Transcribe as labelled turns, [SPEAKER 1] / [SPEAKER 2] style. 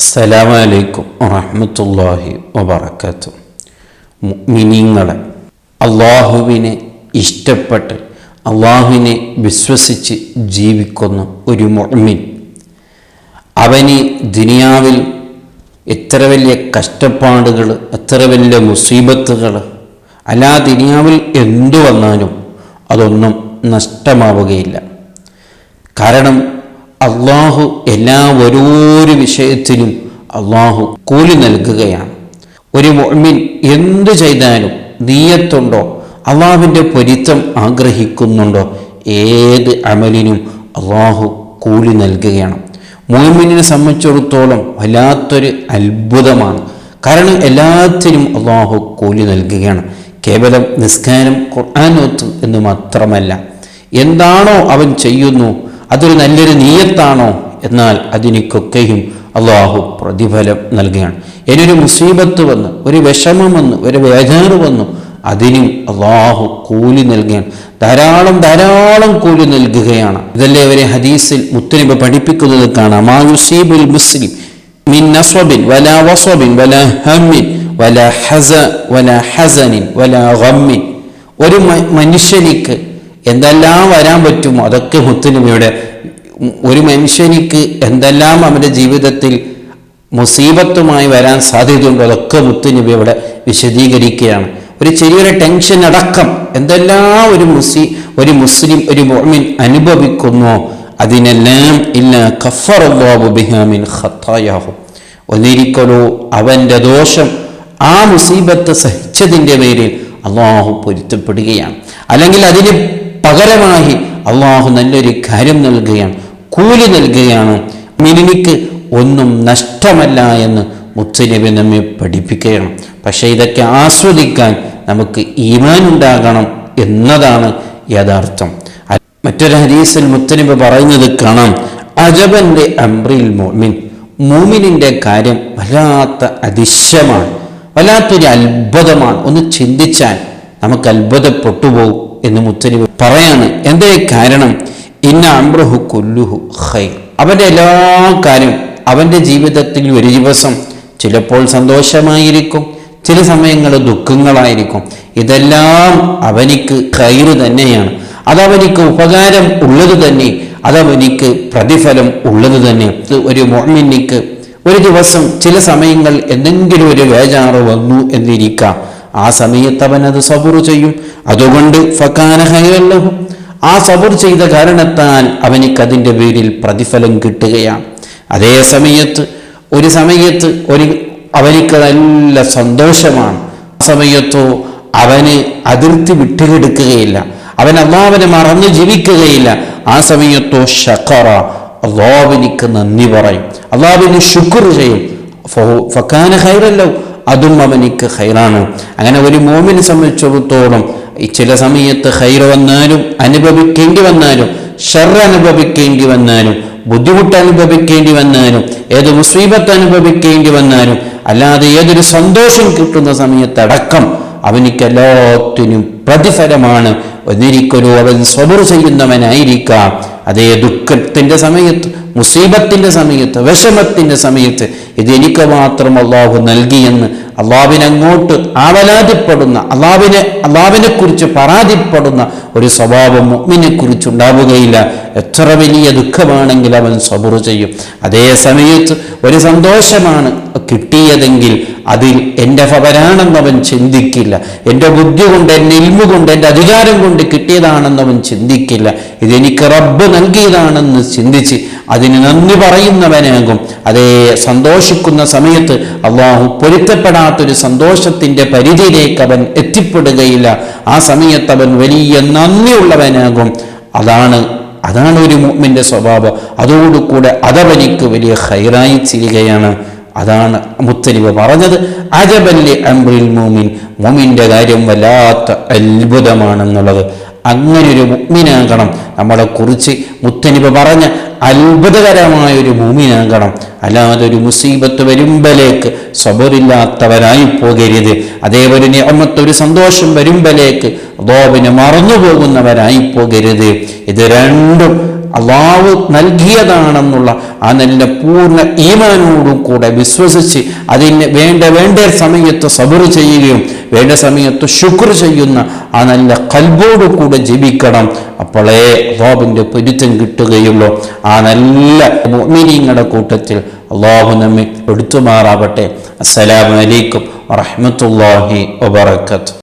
[SPEAKER 1] അസ്സലാമു അലൈക്കും വറഹ്മത്തുള്ളാഹി വബറകാതുഹു. മുഅ്മിനീങ്ങളെ, അള്ളാഹുവിനെ ഇഷ്ടപ്പെട്ട് അള്ളാഹുവിനെ വിശ്വസിച്ച് ജീവിക്കുന്ന ഒരു മുഅ്മിൻ, അവന് ദുനിയാവിൽ എത്ര വലിയ കഷ്ടപ്പാടുകൾ, എത്ര വലിയ മുസീബത്തുകൾ, അല്ലാ ദുനിയാവിൽ എന്തു വന്നാലും അതൊന്നും നഷ്ടമാവുകയില്ല. കാരണം അള്ളാഹു ഓരോ വിഷയത്തിനും അള്ളാഹു കൂലി നൽകുകയാണ്. ഒരു മുഅ്മിൻ എന്തു ചെയ്താലും നിയ്യത്തുണ്ടോ, അള്ളാഹുവിൻ്റെ പൊരുത്തം ആഗ്രഹിക്കുന്നുണ്ടോ, ഏത് അമലിനും അള്ളാഹു കൂലി നൽകുകയാണ്. മുഅ്മിനിനെ സംബന്ധിച്ചിടത്തോളം വല്ലാത്തൊരു അത്ഭുതമാണ്. കാരണം എല്ലാത്തിനും അള്ളാഹു കൂലി നൽകുകയാണ്. കേവലം നിസ്കാരം, ഖുർആൻ ഓത്ത് എന്ന് മാത്രമല്ല, എന്താണോ അവൻ ചെയ്യുന്നു അതൊരു നല്ലൊരു നിയ്യത്താണോ, എന്നാൽ അതിനൊക്കെയും അള്ളാഹു പ്രതിഫലം നൽകുകയാണ്. ഇനിയൊരു മുസീബത്ത് വന്ന്, ഒരു വിഷമം വന്ന്, ഒരു ബേജാറ് വന്നു, അതിനും അള്ളാഹു കൂലി നൽകുകയാണ്. ധാരാളം കൂലി നൽകുകയാണ്. ഇതല്ലേ ഒരു ഹദീസിൽ മുത്തനബി പഠിപ്പിക്കുന്നത് കാണാം. മാ യുസീബുൽ മുസ്ലിം മിൻ നസ്ബിൻ വലാ വസ്ബിൻ വലാ ഹമ്മിൻ വലാ ഹസനിൻ വലാ ഗമ്മിൻ. ഒരു മനുഷ്യനിക്ക് എന്തെല്ലാം വരാൻ പറ്റുമോ അതൊക്കെ മുത്തുനബിയുടെ, ഒരു മനുഷ്യനിക്ക് എന്തെല്ലാം അവൻ്റെ ജീവിതത്തിൽ മുസീബത്തുമായി വരാൻ സാധ്യതയുണ്ടോ അതൊക്കെ മുത്തുനബി അവിടെ വിശദീകരിക്കുകയാണ്. ഒരു ചെറിയൊരു ടെൻഷൻ അടക്കം എന്തെല്ലാം ഒരു മുസ്ലിം, ഒരു മുഅ്മിൻ അനുഭവിക്കുന്നോ അതിനെല്ലാം ഇല്ല കഫറല്ലാഹു ബിഹാ മിൻ ഖത്തായാഹു. ഒന്നിരിക്കലോ അവൻ്റെ ദോഷം, ആ മുസീബത്ത് സഹിച്ചതിൻ്റെ പേരിൽ അള്ളാഹു പൊരുത്തപ്പെടുകയാണ്. അല്ലെങ്കിൽ അതിന് പകരമായി അള്ളാഹു നല്ലൊരു കാര്യം നൽകുകയാണ്, കൂലി നൽകുകയാണ്. മിനിക്ക് ഒന്നും നഷ്ടമല്ല എന്ന് മുത്തുനബി നമ്മെ പഠിപ്പിക്കുകയാണ്. പക്ഷേ ഇതൊക്കെ ആസ്വദിക്കാൻ നമുക്ക് ഈമാൻ ഉണ്ടാകണം എന്നതാണ് യഥാർത്ഥം. മറ്റൊരു ഹദീസിൽ മുത്തുനബി പറയുന്നത് കാണാം, അജബന്റെ അംറിൽ മുഅ്മിൻ, മുഅ്മിനിന്റെ കാര്യം വല്ലാത്ത അതിശയമാണ്, വല്ലാത്തൊരു അത്ഭുതമാണ്. ഒന്ന് ചിന്തിച്ചാൽ നമുക്ക് അത്ഭുതപ്പെട്ടുപോകും എന്ന് മുത്തുനബി പറയാണ്. എന്തേ കാരണം? ഇന്ന അംറഹു കുല്ലുഹു ഖൈർ. അവൻ്റെ എല്ലാ കാര്യം, അവൻ്റെ ജീവിതത്തിൽ ഒരു ദിവസം ചിലപ്പോൾ സന്തോഷമായിരിക്കും, ചില സമയങ്ങൾ ദുഃഖങ്ങളായിരിക്കും. ഇതെല്ലാം അവനിക്ക് ഖൈർ തന്നെയാണ്. അതവനിക്ക് ഉപകാരം ഉള്ളത് തന്നെ, അതവനിക്ക് പ്രതിഫലം ഉള്ളത് തന്നെ. ഒരു മുഅ്മിനിക്ക് ഒരു ദിവസം ചില സമയങ്ങൾ എന്തെങ്കിലും ഒരു വേജാറ് വന്നു എന്നിരിക്കാം. ആ സമയത്ത് അവൻ അത് സബുർ ചെയ്യും. അതുകൊണ്ട് ഫകാന ഖൈറൻ ലഹു, ആ സബുർ ചെയ്ത കാരണത്താൽ അവനിക്കതിൻ്റെ പേരിൽ പ്രതിഫലം കിട്ടുകയാണ്. അതേ സമയത്ത് ഒരു സമയത്ത് അവനിക്ക് നല്ല സന്തോഷമാണ്. ആ സമയത്തോ അവന് അതിർത്തി വിട്ടുകിടക്കുകയില്ല, അവൻ അല്ലാഹുവിനെ മറന്നു ജീവിക്കുകയില്ല. ആ സമയത്തോ ശഖറ, അല്ലാഹുവിനിക്ക് നന്ദി പറയും, അല്ലാഹുവിന് ശുക്ർ ചെയ്യും. ഫകാന ഖൈറൻ ലഹു, അതും അവനിക്ക് ഖൈറാണ്. അങ്ങനെ ഒരു മുഅ്മിനെ സംബന്ധിച്ചിടത്തോളം ചില സമയത്ത് ഖൈർ വന്നാലും അനുഭവിക്കേണ്ടി വന്നാലും, ഷർറ് അനുഭവിക്കേണ്ടി വന്നാലും, ബുദ്ധിമുട്ട് അനുഭവിക്കേണ്ടി വന്നാലും, ഏത് മുസീബത്ത് അനുഭവിക്കേണ്ടി വന്നാലും, അല്ലാതെ ഏതൊരു സന്തോഷം കിട്ടുന്ന സമയത്തടക്കം അവനിക്ക് എല്ലാത്തിനും പ്രതിഫലമാണ്. ഒന്നിരിക്കലും അവൻ സബർ ചെയ്യുന്നവനായിരിക്കാം. അതേ ദുഃഖത്തിൻ്റെ സമയത്ത്, മുസീബത്തിൻ്റെ സമയത്ത്, വിഷമത്തിൻ്റെ സമയത്ത് ഇതെനിക്ക് മാത്രം അള്ളാഹു നൽകിയെന്ന് അള്ളാഹുവിനങ്ങോട്ട് ആവലാതിപ്പെടുന്ന, അള്ളാഹുവിനെ കുറിച്ച് പരാതിപ്പെടുന്ന ഒരു സ്വഭാവം മുഅ്മിനെ കുറിച്ചുണ്ടാവുകയില്ല. എത്ര വലിയ ദുഃഖമാണെങ്കിൽ അവൻ സബർ ചെയ്യും. അതേ സമയത്ത് ഒരു സന്തോഷമാണ് കിട്ടിയതെങ്കിൽ അതിൽ എൻ്റെ ഫവരാണെന്ന് അവൻ ചിന്തിക്കില്ല, എൻ്റെ ബുദ്ധി കൊണ്ട്, എൻ്റെ ഇൽമു കൊണ്ട്, എൻ്റെ അധികാരം കൊണ്ട് കിട്ടിയതാണെന്ന് അവൻ ചിന്തിക്കില്ല. ഇതെനിക്ക് റബ്ബ് നൽകിയതാണെന്ന് ചിന്തിച്ച് അതിന് നന്ദി പറയുന്നവനാകും. അതേ സന്തോഷിക്കുന്ന സമയത്ത് അള്ളാഹു പൊരുത്തപ്പെടാത്തൊരു സന്തോഷത്തിൻ്റെ പരിധിയിലേക്ക് അവൻ എത്തിപ്പെടുകയില്ല. ആ സമയത്ത് അവൻ വലിയ നന്ദിയുള്ളവനാകും. അതാണ് ഒരു മുഅ്മിന്റെ സ്വഭാവം. അതോടുകൂടെ അതവനിക്ക് വലിയ ഖൈറായി തീരുകയാണ്. അതാണ് മുത്തനബി പറഞ്ഞത്, അജബല്ലി അംറിൽ മുഅ്മിൻ, മുഅ്മിന്റെ കാര്യം വല്ലാത്ത അത്ഭുതമാണെന്നുള്ളത്. അങ്ങനെ ഒരു മുഅ്മിനാകണം നമ്മളെ കുറിച്ച് മുത്തനബി പറഞ്ഞ അത്ഭുതകരമായൊരു മുഅ്മിനാകണം. അല്ലാതെ ഒരു മുസീബത്ത് വരുമ്പലേക്ക് സബറില്ലാത്തവരായി പോകരുത്. അതേപോലെ നിഅമത്ത്, ഒരു സന്തോഷം വരുമ്പലേക്ക് അല്ലാഹുവിനെ മറന്നു പോകുന്നവരായി പോകരുത്. ഇത് രണ്ടും അള്ളാഹു നൽകിയതാണെന്നുള്ള ആ നല്ല പൂർണ്ണ ഈമാനോടും കൂടെ വിശ്വസിച്ച് അതിന് വേണ്ട സമയത്ത് സബർ ചെയ്യുകയും വേണ്ട സമയത്ത് ശുക്ർ ചെയ്യുന്ന ആ നല്ല ഖൽബോട് കൂടെ ജീവിക്കണം. അപ്പോഴേ അല്ലാഹുവിൻ്റെ പൊരുത്തം കിട്ടുകയുള്ളൂ. ആ നല്ല മുഅ്മിനീങ്ങളുടെ കൂട്ടത്തിൽ അള്ളാഹു നമ്മെ എടുത്തുമാറാവട്ടെ. അസ്സലാമു അലൈക്കും വറഹ്മത്തുള്ളാഹി വബറകാതുഹു.